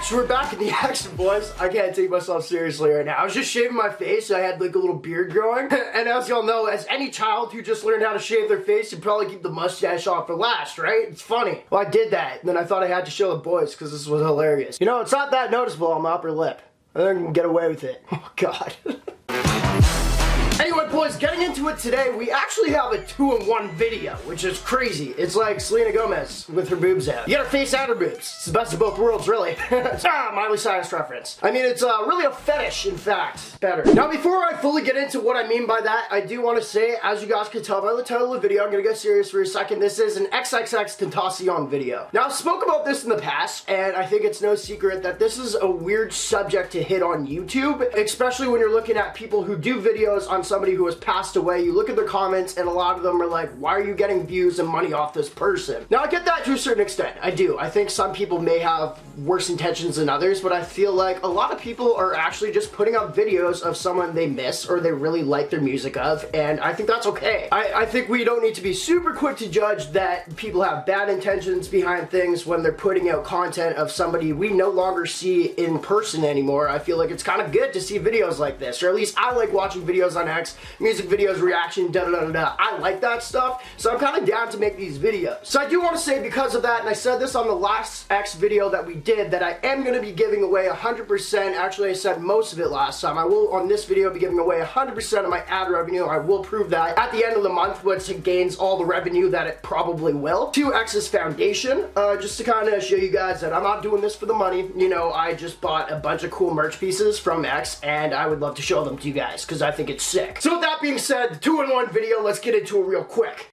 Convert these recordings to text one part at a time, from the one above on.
So we're back in the action, boys. I can't take myself seriously right now. I was just shaving my face. I had like a little beard growing. And as y'all know, as any child who just learned how to shave their face, you probably keep the mustache on for last, right? It's funny. Well, I did that. And then I thought I had to show the boys because this was hilarious. You know, it's not that noticeable on my upper lip. I think I can get away with it. Oh, God. Anyway, boys, getting into it today, we actually have a 2-in-1 video, which is crazy. It's like Selena Gomez with her boobs out. You got her face and her boobs. It's the best of both worlds, really. Miley Cyrus reference. I mean, it's really a fetish, in fact. Better. Now, before I fully get into what I mean by that, I do want to say, as you guys can tell by the title of the video, I'm going to get serious for a second. This is an XXXTentacion video. Now, I've spoke about this in the past, and I think it's no secret that this is a weird subject to hit on YouTube, especially when you're looking at people who do videos on somebody who has passed away. You look at their comments and a lot of them are like, why are you getting views and money off this person? Now, I get that to a certain extent. I do. I think some people may have worse intentions than others, but I feel like a lot of people are actually just putting up videos of someone they miss or they really like their music of, and I think that's okay. I think we don't need to be super quick to judge that people have bad intentions behind things when they're putting out content of somebody we no longer see in person anymore. I feel like it's kind of good to see videos like this, or at least I like watching videos on X, music videos, reaction, da-da-da-da-da. I like that stuff, so I'm kind of down to make these videos. So I do want to say, because of that, and I said this on the last X video that we did, that I am going to be giving away 100%, actually I said most of it last time, I will on this video be giving away 100% of my ad revenue. I will prove that at the end of the month once it gains all the revenue that it probably will, to X's foundation, just to kind of show you guys that I'm not doing this for the money. You know, I just bought a bunch of cool merch pieces from X, and I would love to show them to you guys, because I think it's sick. So with that being said, the 2-in-1 video, let's get into it real quick.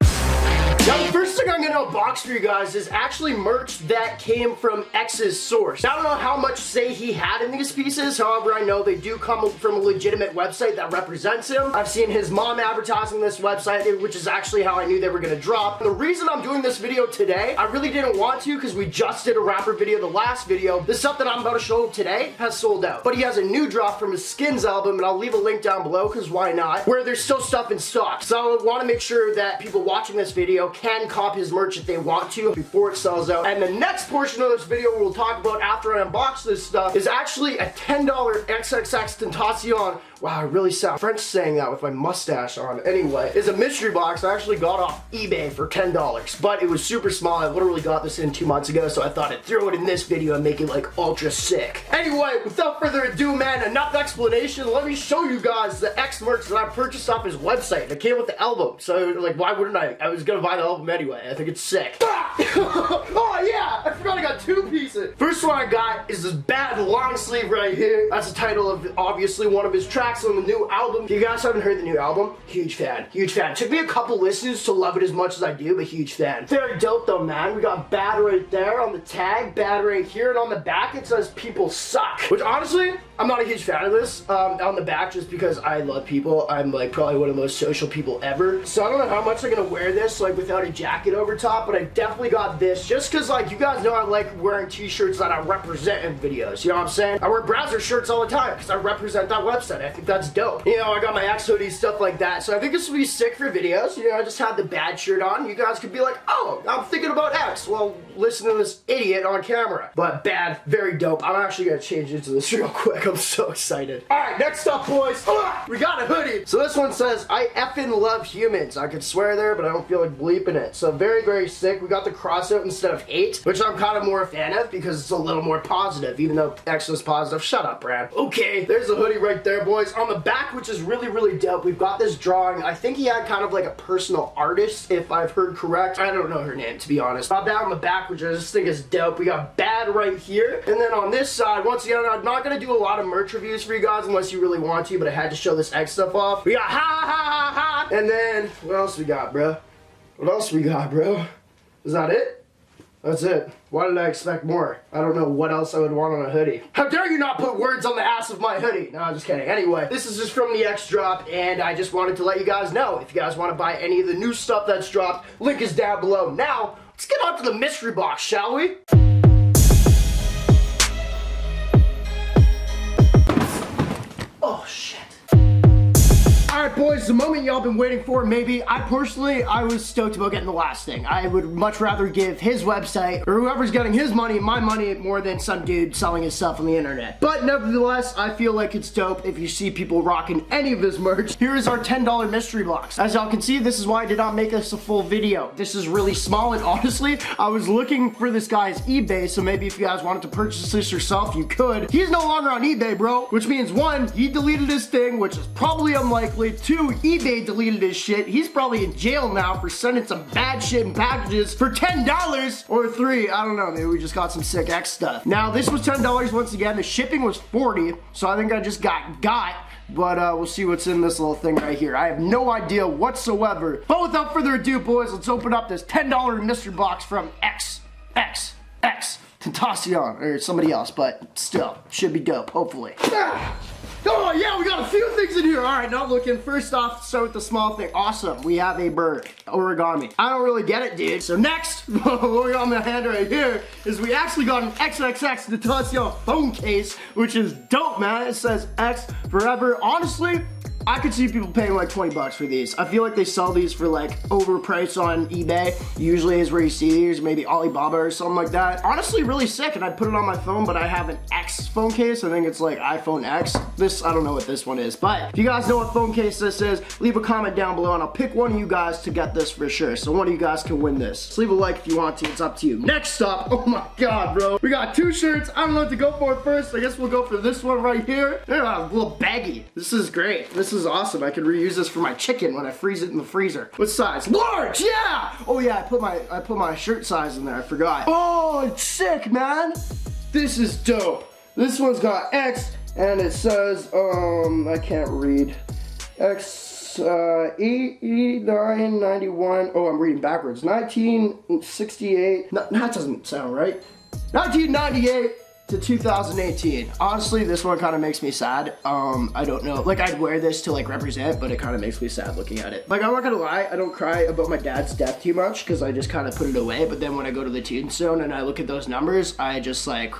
Now, the first thing I'm going to unbox for you guys is actually merch that came from X's source. Now, I don't know how much say he had in these pieces, however, I know they do come from a legitimate website that represents him. I've seen his mom advertising this website, which is actually how I knew they were going to drop. The reason I'm doing this video today, I really didn't want to because we just did a rapper video the last video. The stuff that I'm about to show today has sold out. But he has a new drop from his Skins album, and I'll leave a link down below because why not, where there's still stuff in stock. So I want to make sure that people watching this video can cop his merch if they want to before it sells out. And the next portion of this video we'll talk about after I unbox this stuff is actually a $10 XXXTentacion. Wow, I really sound French saying that with my mustache on. Anyway, it's a mystery box I actually got off eBay for $10, but it was super small. I literally got this in 2 months ago, so I thought I'd throw it in this video and make it like ultra sick. Anyway, without further ado, man, enough explanation. Let me show you guys the X merch that I purchased off his website. It came with the album, so like, why wouldn't I? I was gonna buy the album anyway. I think it's sick. Oh yeah, I forgot I got 2 pieces. First one I got is this bad long sleeve right here. That's the title of obviously one of his tracks on the new album. If you guys haven't heard the new album, huge fan, huge fan. It took me a couple listens to love it as much as I do, but huge fan. Very dope though, man. We got bad right there on the tag, bad right here, and on the back it says people suck, which honestly, I'm not a huge fan of this on the back just because I love people. I'm like probably one of the most social people ever. So I don't know how much I'm gonna wear this like without a jacket over top, but I definitely got this just because like you guys know I like wearing t-shirts that I represent in videos. You know what I'm saying? I wear browser shirts all the time because I represent that website. I think that's dope. You know, I got my X hoodies, stuff like that. So I think this will be sick for videos. You know, I just had the bad shirt on. You guys could be like, oh, I'm thinking about X. Well, listen to this idiot on camera. But bad, very dope. I'm actually gonna change into this real quick. I'm so excited. All right, next up, boys. We got a hoodie. So this one says, I effing love humans. I could swear there, but I don't feel like bleeping it. So very, very sick. We got the cross out instead of hate, which I'm kind of more a fan of because it's a little more positive, even though X was positive. Shut up, Brad. Okay, there's the hoodie right there, boys. On the back, which is really, really dope, we've got this drawing. I think he had kind of like a personal artist, if I've heard correct. I don't know her name, to be honest. Got that on the back, which I just think is dope. We got bad right here. And then on this side, once again, I'm not going to do a lot of merch reviews for you guys unless you really want to, but I had to show this X stuff off. We got ha ha ha ha. And then, what else we got, bro? What else we got, bro? Is that it? That's it. Why did I expect more? I don't know what else I would want on a hoodie. How dare you not put words on the ass of my hoodie? No, I'm just kidding. Anyway, this is just from the X drop, and I just wanted to let you guys know, if you guys want to buy any of the new stuff that's dropped, link is down below. Now, let's get on to the mystery box, shall we? Oh, shit. Alright, boys, the moment y'all been waiting for, maybe. I was stoked about getting the last thing. I would much rather give his website, or whoever's getting his money, my money, more than some dude selling his stuff on the internet. But nevertheless, I feel like it's dope if you see people rocking any of his merch. Here is our $10 mystery box. As y'all can see, this is why I did not make this a full video. This is really small, and honestly, I was looking for this guy's eBay, so maybe if you guys wanted to purchase this yourself, you could. He's no longer on eBay, bro, which means one, he deleted his thing, which is probably unlikely. Two, eBay deleted his shit. He's probably in jail now for sending some bad shit in packages for $10. Or three, I don't know, maybe we just got some sick X stuff. Now, this was $10 once again. The shipping was $40, so I think I just got. But we'll see what's in this little thing right here. I have no idea whatsoever. But without further ado, boys, let's open up this $10 mystery box from XXXTentacion, or somebody else, but still, should be dope, hopefully. Oh yeah, we got a few things in here. All right, not looking. First off, start with the small thing. Awesome, we have a bird. Origami. I don't really get it, dude. So next, what we got on my hand right here is we actually got an XXXTentacion phone case, which is dope, man. It says X forever. Honestly, I could see people paying like 20 bucks for these. I feel like they sell these for like overpriced on eBay. Usually is where you see these, maybe Alibaba or something like that. Honestly, really sick, and I'd put it on my phone, but I have an X phone case. I think it's like iPhone X. I don't know what this one is, but if you guys know what phone case this is, leave a comment down below, and I'll pick one of you guys to get this for sure. So one of you guys can win this. Just leave a like if you want to, it's up to you. Next up, oh my God, bro. We got two shirts. I don't know what to go for first. I guess we'll go for this one right here. Yeah, a little baggy. This is great. This is awesome. I can reuse this for my chicken when I freeze it in the freezer. What size? Large, yeah! Oh yeah, I put my shirt size in there, I forgot. Oh, it's sick, man. This is dope. This one's got X, and it says, I can't read. X, 8991. Oh, I'm reading backwards. 1968. No, that doesn't sound right. 1998 to 2018. Honestly, this one kind of makes me sad. I don't know. Like, I'd wear this to like represent, but it kind of makes me sad looking at it. Like, I'm not gonna lie, I don't cry about my dad's death too much because I just kind of put it away. But then when I go to the Tombstone and I look at those numbers, I just like,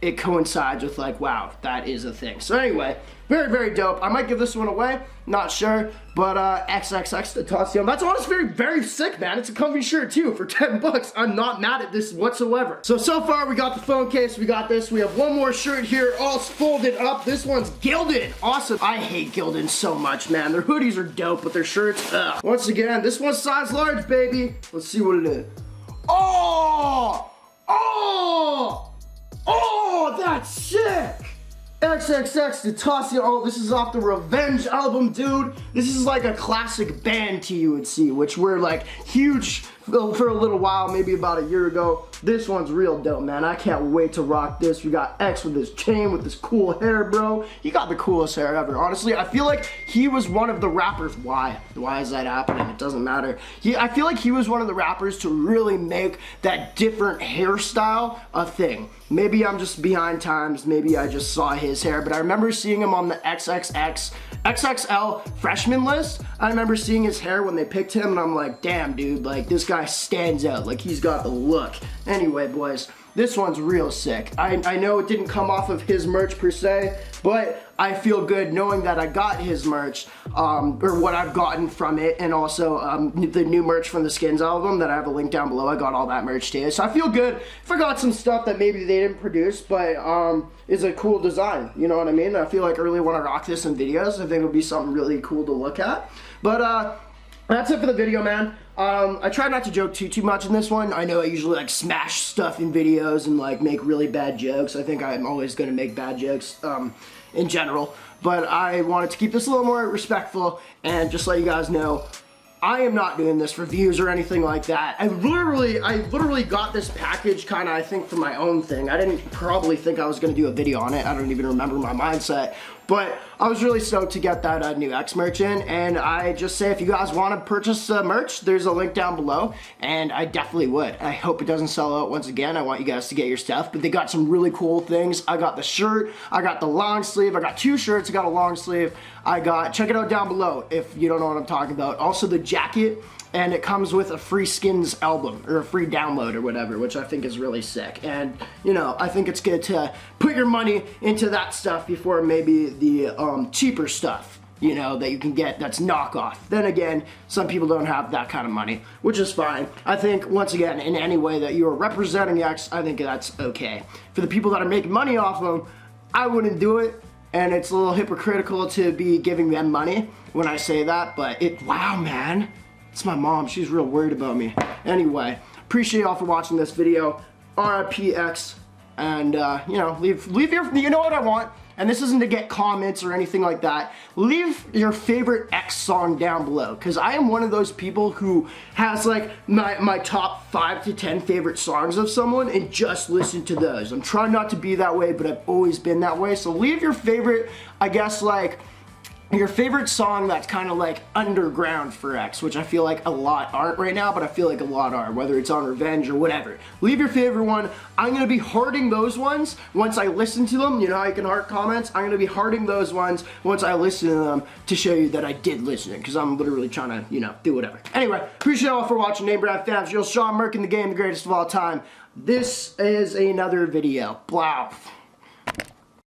it coincides with like, wow, that is a thing. So anyway, very, very dope. I might give this one away, not sure, but XXXTentacion. That's honestly very, very sick, man. It's a comfy shirt too for 10 bucks. I'm not mad at this whatsoever. So far we got the phone case, we got this. We have one more shirt here, all folded up. This one's Gildan. Awesome. I hate Gildan so much, man. Their hoodies are dope, but their shirts, ugh. Once again, this one's size large, baby. Let's see what it is. Oh! Oh! Oh, that's sick! XXXTentacion. Oh, this is off the Revenge album, dude. This is like a classic band to you would see, which were like huge for a little while, maybe about a year ago. This one's real dope, man. I can't wait to rock this. We got X with his chain, with his cool hair, bro. He got the coolest hair ever. Honestly, I feel like he was one of the rappers. Why is that happening? It doesn't matter. I feel like he was one of the rappers to really make that different hairstyle a thing. Maybe I'm just behind times. Maybe I just saw his hair, but I remember seeing him on the XXL freshman list. I remember seeing his hair when they picked him, and I'm like, damn, dude, like this guy stands out. Like he's got the look. Anyway, boys, this one's real sick. I know it didn't come off of his merch per se, but I feel good knowing that I got his merch, or what I've gotten from it, and also the new merch from the Skins album that I have a link down below. I got all that merch too, so I feel good. Forgot some stuff that maybe they didn't produce, but is a cool design, you know what I mean? I feel like I really want to rock this in videos. I think it'll be something really cool to look at. But that's it for the video, man. I try not to joke too much in this one. I know I usually like smash stuff in videos and like make really bad jokes. I think I'm always gonna make bad jokes in general, but I wanted to keep this a little more respectful and just let you guys know I am not doing this for views or anything like that. I literally got this package kind of, I think, for my own thing. I didn't probably think I was gonna do a video on it. I don't even remember my mindset. But I was really stoked to get that new X merch in, and I just say if you guys want to purchase merch, there's a link down below, and I definitely would. I hope it doesn't sell out once again. I want you guys to get your stuff, but they got some really cool things. I got the shirt, I got the long sleeve, I got two shirts, I got a long sleeve, check it out down below if you don't know what I'm talking about. Also the jacket, and it comes with a free Skins album, or a free download or whatever, which I think is really sick. And, you know, I think it's good to put your money into that stuff before maybe the cheaper stuff. you know, that you can get that's knockoff. Then again, some people don't have that kind of money, which is fine. I think, once again, in any way that you are representing X, I think that's okay. For the people that are making money off them, I wouldn't do it, and it's a little hypocritical to be giving them money when I say that, but wow, man. It's my mom, she's real worried about me. Anyway, appreciate y'all for watching this video. RIP X, and you know, leave your, you know what I want? And this isn't to get comments or anything like that. Leave your favorite X song down below, because I am one of those people who has like my top 5 to 10 favorite songs of someone and just listen to those. I'm trying not to be that way, but I've always been that way. So leave your favorite, I guess, like, your favorite song that's kind of like underground for X, which I feel like a lot aren't right now, but I feel like a lot are, whether it's on Revenge or whatever. Leave your favorite one. I'm going to be hearting those ones once I listen to them. You know how you can heart comments? I'm going to be hearting those ones once I listen to them to show you that I did listen, because I'm literally trying to, you know, do whatever. Anyway, appreciate all for watching. NameBran fans, you're Sean Merkin, the game, the greatest of all time. This is another video. Blah.